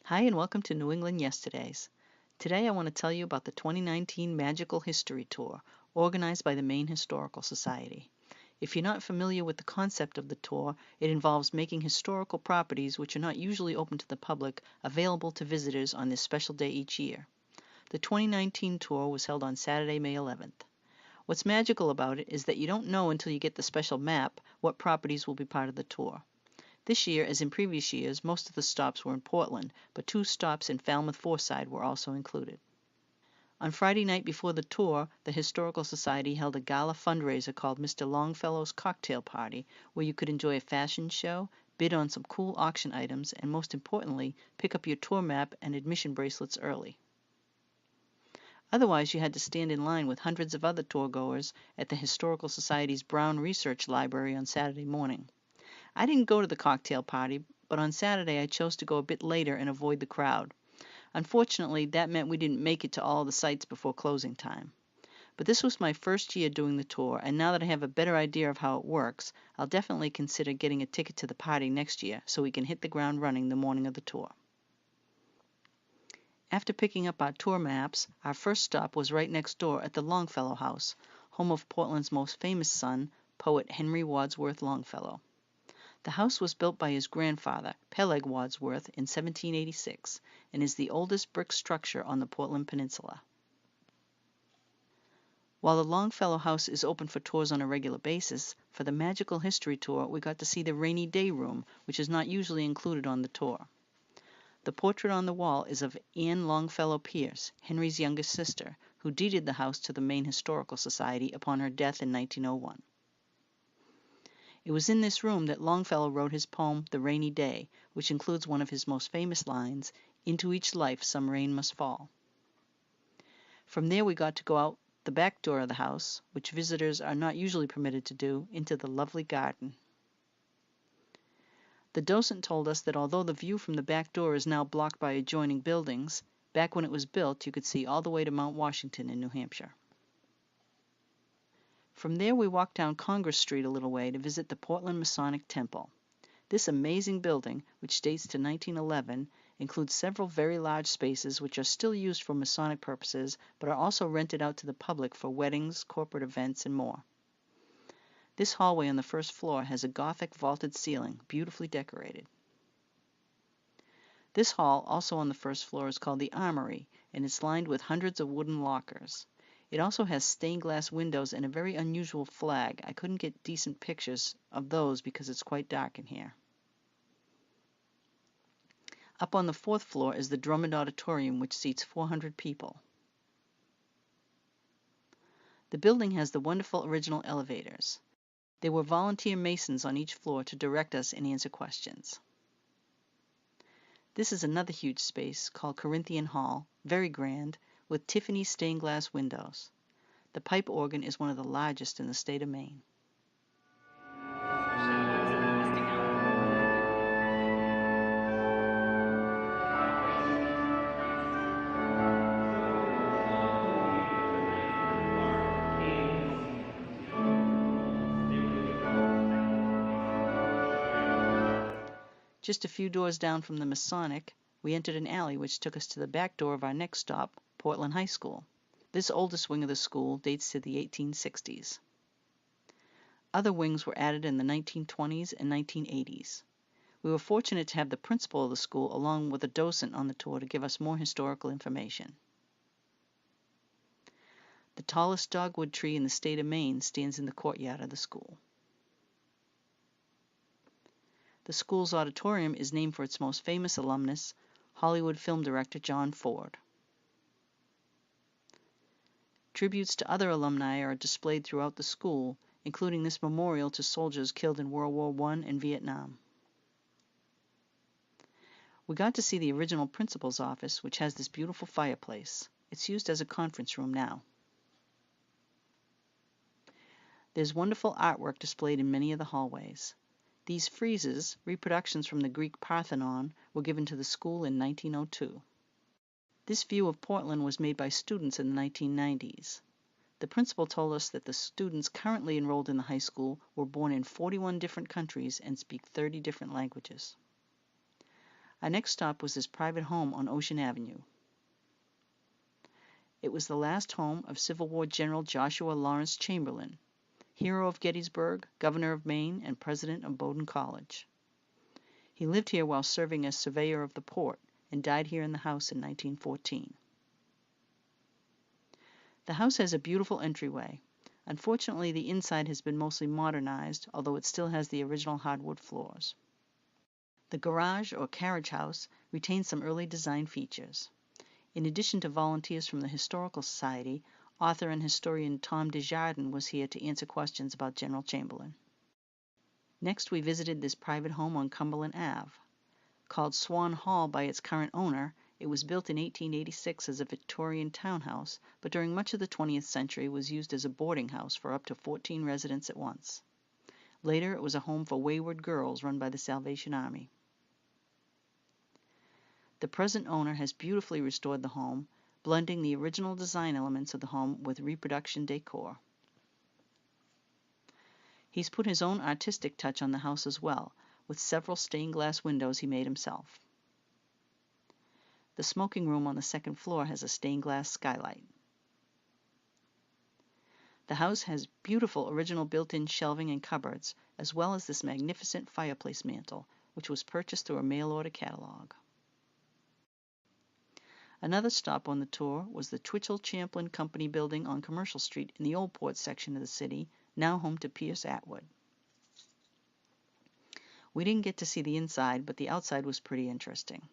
Hi and welcome to New England Yesterdays. Today I want to tell you about the 2019 Magical History Tour, organized by the Maine Historical Society. If you're not familiar with the concept of the tour, it involves making historical properties which are not usually open to the public available to visitors on this special day each year. The 2019 tour was held on Saturday, May 11th. What's magical about it is that you don't know until you get the special map what properties will be part of the tour. This year, as in previous years, most of the stops were in Portland, but 2 stops in Falmouth Foreside were also included. On Friday night before the tour, the Historical Society held a gala fundraiser called Mr. Longfellow's Cocktail Party, where you could enjoy a fashion show, bid on some cool auction items, and most importantly, pick up your tour map and admission bracelets early. Otherwise, you had to stand in line with hundreds of other tour goers at the Historical Society's Brown Research Library on Saturday morning. I didn't go to the cocktail party, but on Saturday I chose to go a bit later and avoid the crowd. Unfortunately, that meant we didn't make it to all the sites before closing time. But this was my first year doing the tour, and now that I have a better idea of how it works, I'll definitely consider getting a ticket to the party next year so we can hit the ground running the morning of the tour. After picking up our tour maps, our first stop was right next door at the Longfellow House, home of Portland's most famous son, poet Henry Wadsworth Longfellow. The house was built by his grandfather, Peleg Wadsworth, in 1786 and is the oldest brick structure on the Portland Peninsula. While the Longfellow House is open for tours on a regular basis, for the Magical History Tour we got to see the Rainy Day Room, which is not usually included on the tour. The portrait on the wall is of Anne Longfellow Pierce, Henry's youngest sister, who deeded the house to the Maine Historical Society upon her death in 1901. It was in this room that Longfellow wrote his poem, The Rainy Day, which includes one of his most famous lines, "Into each life some rain must fall." From there we got to go out the back door of the house, which visitors are not usually permitted to do, into the lovely garden. The docent told us that although the view from the back door is now blocked by adjoining buildings, back when it was built you could see all the way to Mount Washington in New Hampshire. From there we walked down Congress Street a little way to visit the Portland Masonic Temple. This amazing building, which dates to 1911, includes several very large spaces which are still used for Masonic purposes but are also rented out to the public for weddings, corporate events, and more. This hallway on the first floor has a Gothic vaulted ceiling, beautifully decorated. This hall, also on the first floor, is called the Armory, and it's lined with hundreds of wooden lockers. It also has stained glass windows and a very unusual flag. I couldn't get decent pictures of those because it's quite dark in here. Up on the 4th floor is the Drummond Auditorium, which seats 400 people. The building has the wonderful original elevators. There were volunteer masons on each floor to direct us and answer questions. This is another huge space called Corinthian Hall, very grand, with Tiffany stained glass windows. The pipe organ is one of the largest in the state of Maine. Just a few doors down from the Masonic, we entered an alley which took us to the back door of our next stop, Portland High School. This oldest wing of the school dates to the 1860s. Other wings were added in the 1920s and 1980s. We were fortunate to have the principal of the school along with a docent on the tour to give us more historical information. The tallest dogwood tree in the state of Maine stands in the courtyard of the school. The school's auditorium is named for its most famous alumnus, Hollywood film director John Ford. Tributes to other alumni are displayed throughout the school, including this memorial to soldiers killed in World War I and Vietnam. We got to see the original principal's office, which has this beautiful fireplace. It's used as a conference room now. There's wonderful artwork displayed in many of the hallways. These friezes, reproductions from the Greek Parthenon, were given to the school in 1902. This view of Portland was made by students in the 1990s. The principal told us that the students currently enrolled in the high school were born in 41 different countries and speak 30 different languages. Our next stop was his private home on Ocean Avenue. It was the last home of Civil War General Joshua Lawrence Chamberlain, hero of Gettysburg, governor of Maine, and president of Bowdoin College. He lived here while serving as surveyor of the port and died here in the house in 1914. The house has a beautiful entryway. Unfortunately, the inside has been mostly modernized, although it still has the original hardwood floors. The garage or carriage house retains some early design features. In addition to volunteers from the Historical Society, author and historian Tom Desjardins was here to answer questions about General Chamberlain. Next, we visited this private home on Cumberland Ave. Called Swan Hall by its current owner, it was built in 1886 as a Victorian townhouse, but during much of the 20th century was used as a boarding house for up to 14 residents at once. Later, it was a home for wayward girls run by the Salvation Army. The present owner has beautifully restored the home, blending the original design elements of the home with reproduction decor. He's put his own artistic touch on the house as well, with several stained glass windows he made himself. The smoking room on the second floor has a stained glass skylight. The house has beautiful original built-in shelving and cupboards, as well as this magnificent fireplace mantel, which was purchased through a mail-order catalog. Another stop on the tour was the Twitchell-Champlin Company building on Commercial Street in the Old Port section of the city, now home to Pierce Atwood. We didn't get to see the inside, but the outside was pretty interesting.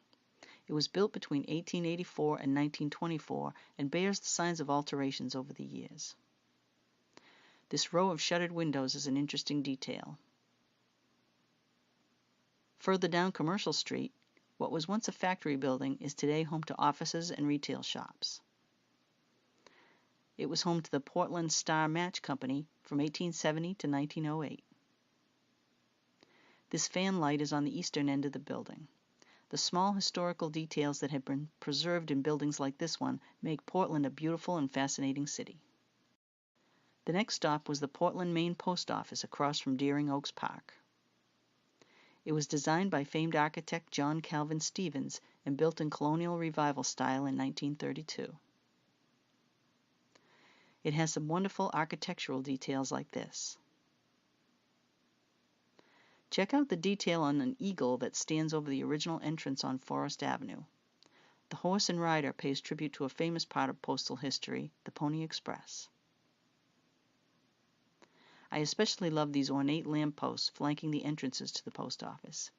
It was built between 1884 and 1924 and bears the signs of alterations over the years. This row of shuttered windows is an interesting detail. Further down Commercial Street, what was once a factory building is today home to offices and retail shops. It was home to the Portland Star Match Company from 1870 to 1908. This fan light is on the eastern end of the building. The small historical details that have been preserved in buildings like this one make Portland a beautiful and fascinating city. The next stop was the Portland, Maine Post Office across from Deering Oaks Park. It was designed by famed architect John Calvin Stevens and built in colonial revival style in 1932. It has some wonderful architectural details like this. Check out the detail on an eagle that stands over the original entrance on Forest Avenue. The horse and rider pays tribute to a famous part of postal history, the Pony Express. I especially love these ornate lampposts flanking the entrances to the post office.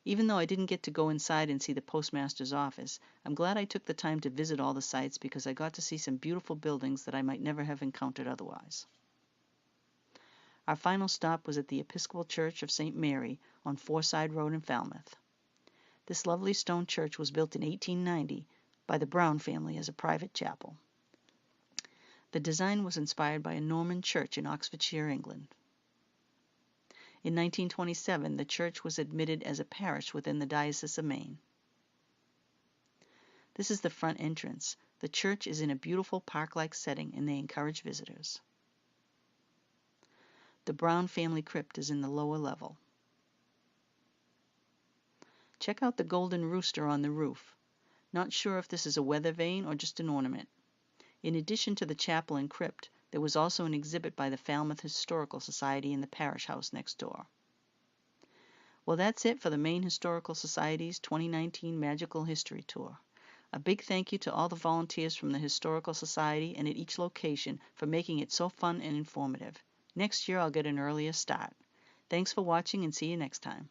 Even though I didn't get to go inside and see the postmaster's office, I'm glad I took the time to visit all the sites because I got to see some beautiful buildings that I might never have encountered otherwise. Our final stop was at the Episcopal Church of St. Mary on Foreside Road in Falmouth. This lovely stone church was built in 1890 by the Brown family as a private chapel. The design was inspired by a Norman church in Oxfordshire, England. In 1927, the church was admitted as a parish within the Diocese of Maine. This is the front entrance. The church is in a beautiful park-like setting and they encourage visitors. The Brown family crypt is in the lower level. Check out the golden rooster on the roof. Not sure if this is a weather vane or just an ornament. In addition to the chapel and crypt, there was also an exhibit by the Falmouth Historical Society in the parish house next door. Well, that's it for the Maine Historical Society's 2019 Magical History Tour. A big thank you to all the volunteers from the Historical Society and at each location for making it so fun and informative. Next year I'll get an earlier start. Thanks for watching and see you next time.